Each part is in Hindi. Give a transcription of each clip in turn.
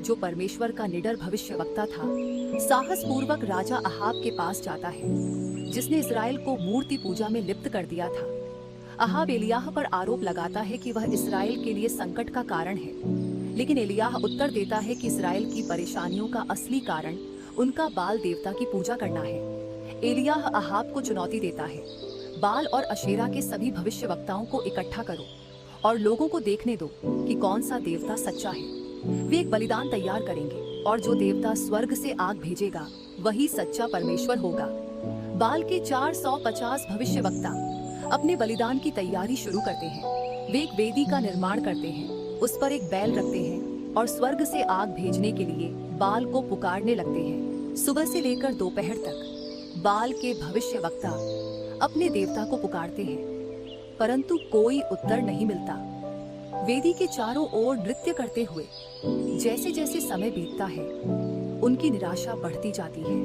जो परमेश्वर का निडर भविष्यवक्ता था, साहस पूर्वक राजा अहाब के पास जाता है, जिसने इस्राएल को मूर्ति पूजा में लिप्त कर दिया था। अहाब एलियाह पर आरोप लगाता है कि वह इस्राएल के लिए संकट का कारण है, लेकिन एलियाह उत्तर देता है कि इस्राएल की परेशानियों का असली कारण उनका बाल देवता की पूजा करना है। एलियाह अहाब को चुनौती देता है, बाल और अशेरा के सभी भविष्यवक्ताओं को इकट्ठा करो और लोगों को देखने दो कि कौन सा देवता सच्चा है। वे एक बलिदान तैयार करेंगे और जो देवता स्वर्ग से आग भेजेगा वही सच्चा परमेश्वर होगा। बाल के 450 भविष्यवक्ता अपने बलिदान की तैयारी शुरू करते हैं। वे एक वेदी का निर्माण करते हैं, उस पर एक बैल रखते हैं और स्वर्ग से आग भेजने के लिए बाल को पुकारने लगते हैं। सुबह से लेकर दोपहर तक बाल के भविष्यवक्ता अपने देवता को पुकारते हैं, परंतु कोई उत्तर नहीं मिलता। वेदी के चारों ओर नृत्य करते हुए जैसे जैसे समय बीतता है, उनकी निराशा बढ़ती जाती है,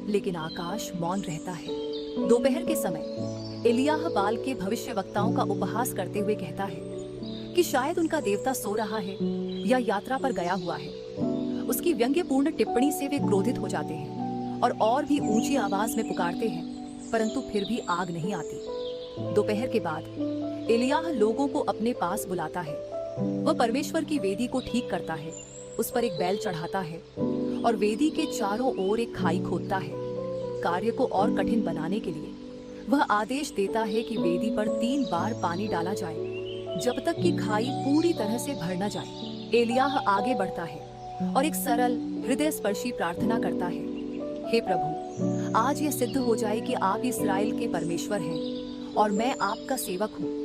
लेकिन आकाश मौन रहता है। दोपहर के समय एलियाह बाल के भविष्यवक्ताओं का उपहास करते हुए कहता है कि शायद उनका देवता सो रहा है या यात्रा पर गया हुआ है। उसकी व्यंग्यपूर्ण टिप्पणी से वे क्रोधित हो जाते हैं और भी ऊंची आवाज में पुकारते हैं, परंतु फिर भी आग नहीं आती। दोपहर के बाद एलियाह लोगों को अपने पास बुलाता है। वह परमेश्वर की वेदी को ठीक करता है, उस पर एक बैल चढ़ाता है और वेदी के चारों ओर एक खाई खोदता है। कार्य को और कठिन बनाने के लिए वह आदेश देता है कि वेदी पर 3 बार पानी डाला जाए, जब तक कि खाई पूरी तरह से भर न जाए। एलियाह आगे बढ़ता है और एक सरल हृदय स्पर्शी प्रार्थना करता है, हे प्रभु, आज यह सिद्ध हो जाए कि आप इस्राएल के परमेश्वर हैं और मैं आपका सेवक हूँ।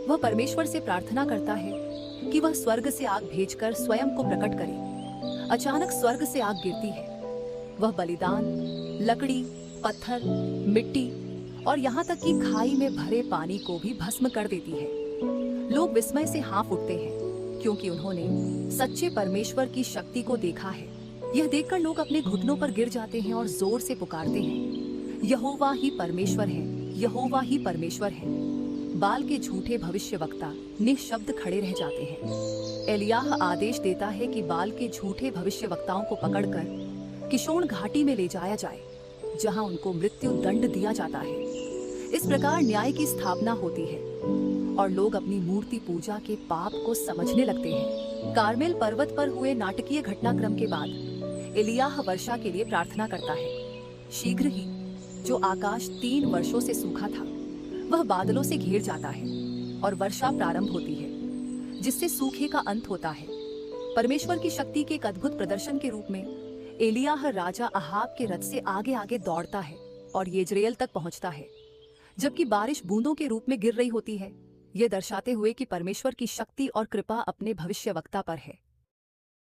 वह परमेश्वर से प्रार्थना करता है कि वह स्वर्ग से आग भेजकर स्वयं को प्रकट करे। अचानक स्वर्ग से आग गिरती है। वह बलिदान, लकड़ी, पत्थर, मिट्टी और यहाँ तक कि खाई में भरे पानी को भी भस्म कर देती है। लोग विस्मय से हाँफ उठते हैं, क्योंकि उन्होंने सच्चे परमेश्वर की शक्ति को देखा है। यह देखकर लोग अपने घुटनों पर गिर जाते हैं और जोर से पुकारते हैं, यहोवा ही परमेश्वर है, यहोवा ही परमेश्वर है। बाल के झूठे भविष्यवक्ता निःशब्द खड़े रह जाते हैं। एलियाह आदेश देता है कि बाल के झूठे भविष्यवक्ताओं को पकड़कर किशोन घाटी में ले जाया जाए, जहां उनको मृत्यु दंड दिया जाता है। इस प्रकार न्याय की स्थापना होती है और लोग अपनी मूर्ति पूजा के पाप को समझने लगते हैं। कार्मेल पर्वत पर हुए नाटकीय घटनाक्रम के बाद एलियाह वर्षा के लिए प्रार्थना करता है। शीघ्र ही जो आकाश 3 वर्षों से सूखा था, वह बादलों से घिर जाता है और वर्षा प्रारंभ होती है, जिससे सूखे का अंत होता है। परमेश्वर की शक्ति के एक अद्भुत प्रदर्शन के रूप में एलियाह राजा अहाब के रथ से आगे आगे दौड़ता है और येजरेल तक पहुंचता है, जबकि बारिश बूंदों के रूप में गिर रही होती है, यह दर्शाते हुए कि परमेश्वर की शक्ति और कृपा अपने भविष्यवक्ता पर है।